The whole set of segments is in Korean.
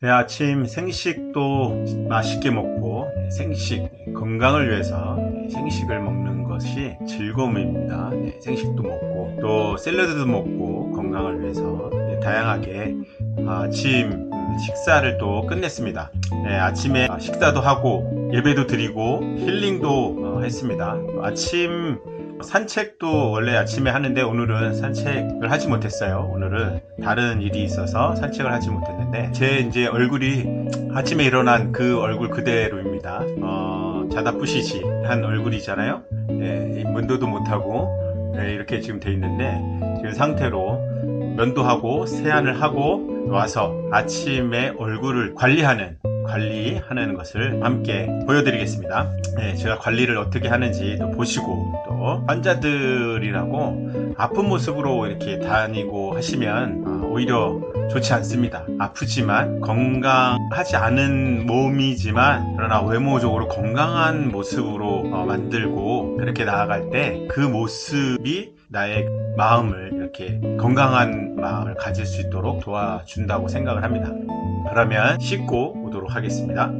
네, 아침 생식도 맛있게 먹고 생식, 건강을 위해서 생식을 먹는 것이 즐거움입니다. 생식도 먹고 또 샐러드도 먹고 건강을 위해서 다양하게 아침 식사를 또 끝냈습니다. 아침에 식사도 하고 예배도 드리고 힐링도 했습니다. 아침 산책도 원래 아침에 하는데 오늘은 산책을 하지 못했어요. 오늘은 다른 일이 있어서 산책을 하지 못했는데 제 이제 얼굴이 아침에 일어난 그 얼굴 그대로입니다. 자다 뿌시시한 얼굴이잖아요. 면도도 못하고 이렇게 지금 돼 있는데 지금 상태로 면도하고 세안을 하고 와서 아침에 얼굴을 관리하는 것을 함께 보여드리겠습니다. 제가 관리를 어떻게 하는지 또 보시고, 또 환자들이라고 아픈 모습으로 이렇게 다니고 하시면 오히려 좋지 않습니다. 아프지만 건강하지 않은 몸이지만 그러나 외모적으로 건강한 모습으로 만들고 그렇게 나아갈 때 그 모습이 나의 마음을 이렇게 건강한 마음을 가질 수 있도록 도와준다고 생각을 합니다. 그러면 씻고 오도록 하겠습니다.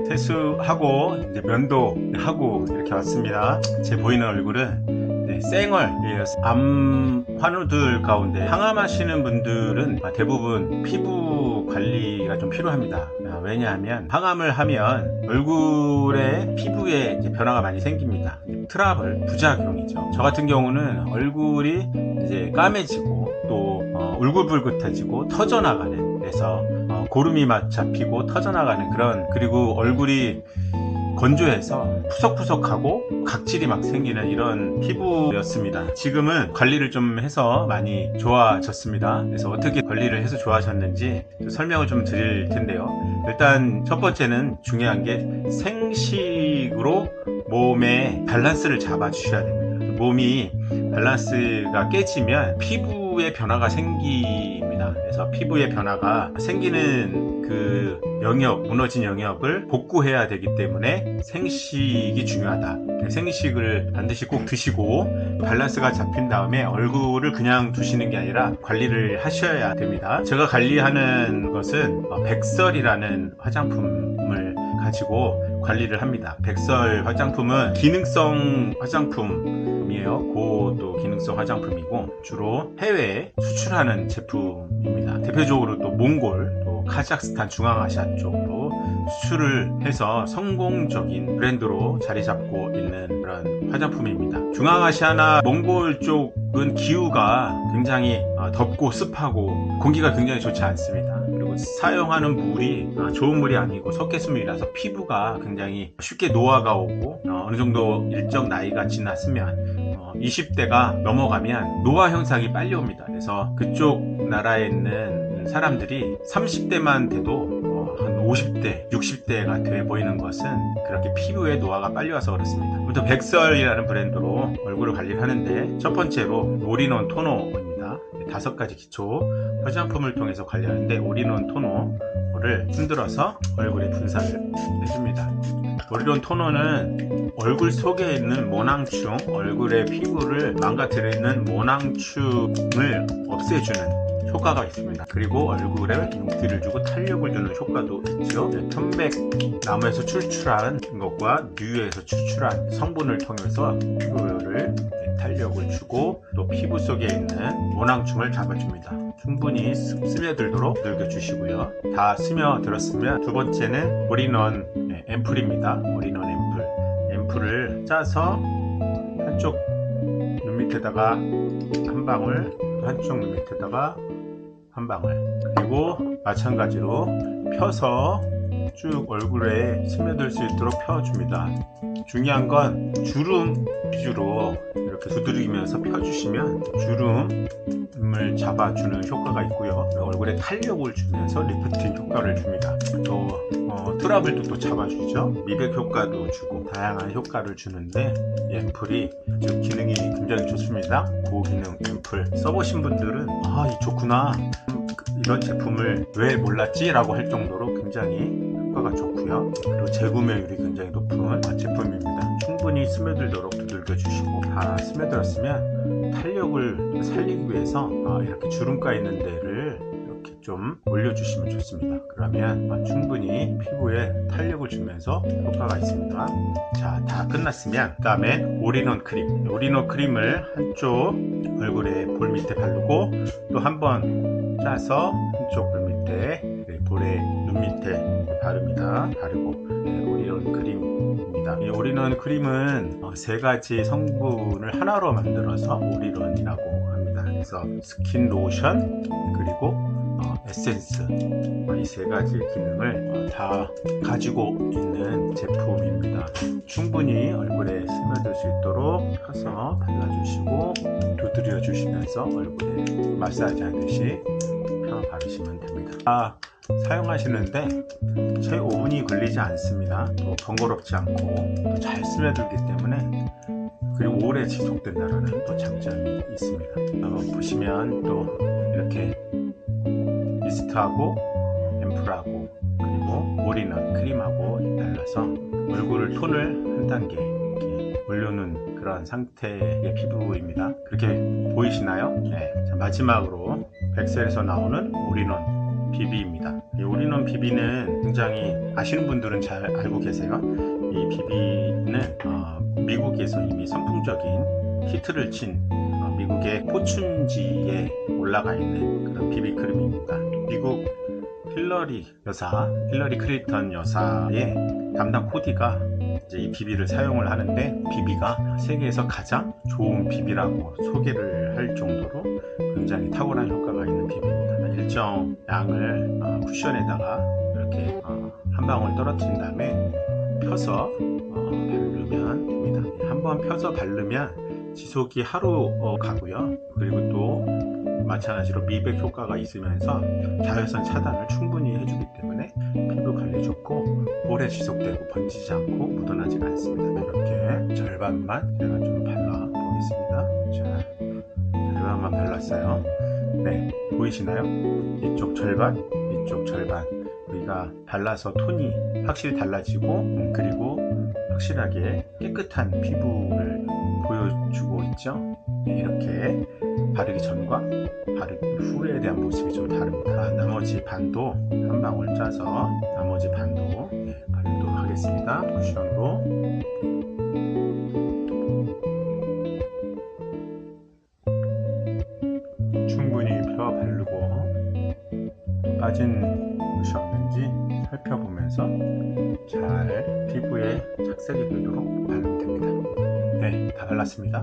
세수하고 이제 면도하고 이렇게 왔습니다. 제 보이는 얼굴은 쌩얼이에요. 암 환우들 가운데 항암하시는 분들은 대부분 피부 관리가 좀 필요합니다. 왜냐하면 항암을 하면 얼굴에 피부에 이제 변화가 많이 생깁니다. 트러블, 부작용이죠. 저 같은 경우는 얼굴이 이제 까매지고 또 울긋불긋해지고 터져나가는, 그래서 고름이 막 잡히고 터져나가는 그런, 그리고 얼굴이 건조해서 푸석푸석하고 각질이 막 생기는 이런 피부였습니다. 지금은 관리를 좀 해서 많이 좋아졌습니다. 그래서 어떻게 관리를 해서 좋아졌는지 설명을 좀 드릴 텐데요. 일단 첫 번째는 중요한 게 생식으로 몸의 밸런스를 잡아 주셔야 됩니다. 몸이 밸런스가 깨지면 피부에 변화가 생깁니다. 그래서 피부에 변화가 생기는 그 무너진 영역을 복구해야 되기 때문에 생식이 중요하다. 생식을 반드시 꼭 드시고 밸런스가 잡힌 다음에 얼굴을 그냥 두시는 게 아니라 관리를 하셔야 됩니다. 제가 관리하는 것은 백설이라는 화장품을 가지고 관리를 합니다. 백설 화장품은 기능성 화장품이에요. 고도 기능성 화장품이고 주로 해외에 수출하는 제품입니다. 대표적으로 또 몽골, 또 카자흐스탄, 중앙아시아 쪽으로 수출을 해서 성공적인 브랜드로 자리 잡고 있는 그런 화장품입니다. 중앙아시아나 몽골 쪽은 기후가 굉장히 덥고 습하고 공기가 굉장히 좋지 않습니다. 그리고 사용하는 물이 좋은 물이 아니고 석회수물이라서 피부가 굉장히 쉽게 노화가 오고 어느 정도 일정 나이가 지났으면 20대가 넘어가면 노화 현상이 빨리 옵니다. 그래서 그쪽 나라에 있는 사람들이 30대만 돼도 한 50대, 60대가 돼 보이는 것은 그렇게 피부에 노화가 빨리 와서 그렇습니다. 아무튼 백설이라는 브랜드로 얼굴을 관리를 하는데, 첫 번째로 올인원 토너입니다. 5가지 기초 화장품을 통해서 관리하는데, 올인원 토너를 흔들어서 얼굴에 분사를 해줍니다. 올인원 토너는 얼굴 속에 있는 모낭충, 얼굴의 피부를 망가뜨리는 모낭충을 없애주는 효과가 있습니다. 그리고 얼굴에 윤기를 주고 탄력을 주는 효과도 있죠. 편백나무에서 추출한 것과 뉴에서 추출한 성분을 통해서 피부를 탄력을 주고 또 피부 속에 있는 모낭충을 잡아줍니다. 충분히 스며들도록 늘겨주시고요. 다 스며들었으면 두 번째는 올인원 앰플입니다. 올인원 앰플을 짜서 한쪽 눈 밑에다가 한 방울, 한쪽 눈 밑에다가 한 방울, 그리고 마찬가지로 펴서 쭉 얼굴에 스며들 수 있도록 펴줍니다. 중요한 건 주름 위주로 이렇게 두드리면서 펴주시면 주름을 잡아주는 효과가 있고요. 얼굴에 탄력을 주면서 리프팅 효과를 줍니다. 또 트러블도 또 잡아주죠. 미백 효과도 주고 다양한 효과를 주는데 이 앰플이 기능이 굉장히 좋습니다. 고기능 앰플 써보신 분들은 이 좋구나, 이런 제품을 왜 몰랐지? 라고 할 정도로 굉장히 효과가 좋고요. 그리고 재구매율이 굉장히 높은 제품입니다. 충분히 스며들도록 두들겨 주시고, 다 스며들었으면 탄력을 살리기 위해서 이렇게 주름가 있는 데를 이렇게 좀 올려주시면 좋습니다. 그러면 충분히 피부에 탄력을 주면서 효과가 있습니다. 자, 다 끝났으면 그 다음에 올인원 크림, 올인원 크림을 한쪽 얼굴에 볼 밑에 바르고 또 한 번 짜서 한쪽 볼 밑에 볼에 눈 밑에 바릅니다. 바르고 올인원 크림입니다. 이 올인원 크림은 세 가지 성분을 하나로 만들어서 올인원이라고 합니다. 그래서 스킨 로션 그리고 에센스, 이 세 가지 기능을 다 가지고 있는 제품입니다. 충분히 얼굴에 스며들 수 있도록 펴서 발라주시고 두드려 주시면서 얼굴에 마사지 하듯이 펴 바르시면 됩니다. 사용하시는데 거의 5분이 걸리지 않습니다. 또 번거롭지 않고 또 잘 스며들기 때문에, 그리고 오래 지속된다는 또 장점이 있습니다. 보시면 또 이렇게 미스트하고 앰플하고 그리고 올인원 크림하고 달라서 얼굴 톤을 한 단계 이렇게 올려놓은 그런 상태의 피부입니다. 그렇게 보이시나요? 네. 자, 마지막으로 백셀에서 나오는 올인원 비비입니다. 이 올인원 비비는 굉장히 아시는 분들은 잘 알고 계세요. 이 비비는 미국에서 이미 선풍적인 히트를 친 미국의 포춘지에 올라가 있는 그런 비비크림입니다. 미국 힐러리 클린턴 여사의 담당 코디가 이제 이 비비를 사용을 하는데, 비비가 세계에서 가장 좋은 비비라고 소개를 할 정도로 굉장히 탁월한 효과가 있는 비비입니다. 일정 양을 쿠션에다가 이렇게 한 방울 떨어뜨린 다음에 펴서 바르면 됩니다. 한번 펴서 바르면 지속이 하루 가고요. 그리고 또 마찬가지로 미백 효과가 있으면서 자외선 차단을 충분히 해주기 때문에 피부 관리 좋고 오래 지속되고 번지지 않고 묻어나지 않습니다. 이렇게 절반만 제가 좀 발라 보겠습니다. 자, 절반만 발랐어요. 네, 보이시나요? 이쪽 절반, 이쪽 절반. 우리가 발라서 톤이 확실히 달라지고 그리고 확실하게 깨끗한 피부를 보여주고 있죠. 네, 이렇게 바르기 전과 바르기 후에 대한 모습이 좀 다릅니다. 나머지 반도 한 방울 짜서 나머지 반도 바르도록 하겠습니다. 쿠션으로. 충분히 펴 바르고 빠진 곳이 없는지 살펴보면서 잘 피부에 착색이 되도록 바르면 됩니다. 네, 다 발랐습니다.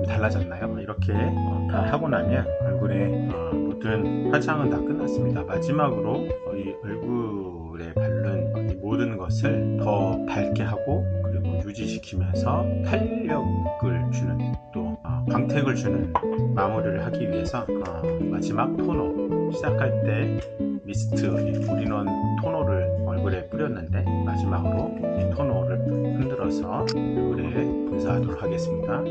달라졌나요? 이렇게 다 하고 나면 얼굴에 모든 화장은 다 끝났습니다. 마지막으로 이 얼굴에 바른 이 모든 것을 더 밝게 하고 그리고 유지시키면서 탄력을 주는 또 광택을 주는 마무리를 하기 위해서 마지막 토너, 시작할 때 미스트 올인원 토너를 얼굴에 뿌렸는데 마지막으로 이 토너를 흔들어서 얼굴에 분사하도록 하겠습니다.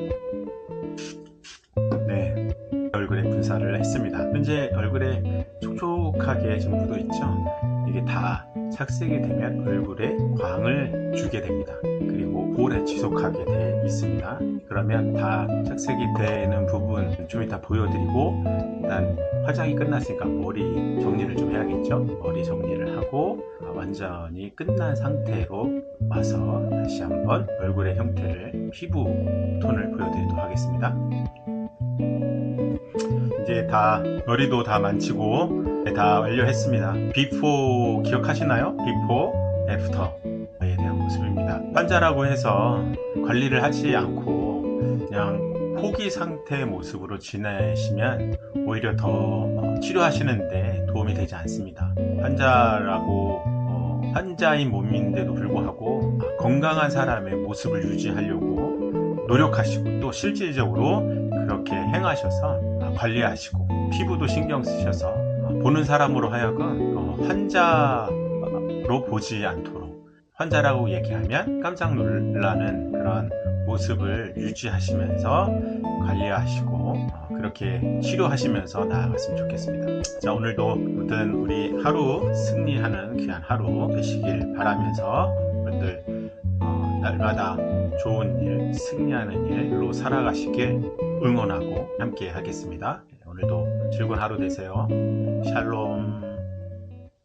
네, 얼굴에 분사를 했습니다. 현재 얼굴에 촉촉하게 지금 묻어 있죠. 이게 다 착색이 되면 얼굴에 광을 주게 됩니다. 그리고 오래 지속하게 돼 있습니다. 그러면 다 착색이 되는 부분 좀 이따 보여드리고, 일단 화장이 끝났으니까 머리 정리를 좀 해야겠죠. 머리 정리를 하고 완전히 끝난 상태로 와서 다시 한번 얼굴의 형태를, 피부 톤을 보여드리도록 하겠습니다. 이제 다 머리도 다 만지고 다 완료했습니다. 비포 기억하시나요? 비포, 애프터에 대한 모습입니다. 환자라고 해서 관리를 하지 않고 그냥 포기 상태의 모습으로 지내시면 오히려 더 치료하시는데 도움이 되지 않습니다. 환자인 몸인데도 불구하고 건강한 사람의 모습을 유지하려고 노력하시고 또 실질적으로 그렇게 행하셔서 관리하시고 피부도 신경 쓰셔서 보는 사람으로 하여금 환자로 보지 않도록, 환자라고 얘기하면 깜짝 놀라는 그런 모습을 유지하시면서 관리하시고 그렇게 치료하시면서 나아갔으면 좋겠습니다. 자, 오늘도 모든 우리 하루 승리하는 귀한 하루 되시길 바라면서 여러분들 날마다 좋은 일, 승리하는 일로 살아가시길 응원하고 함께 하겠습니다. 오늘도 즐거운 하루 되세요. 샬롬.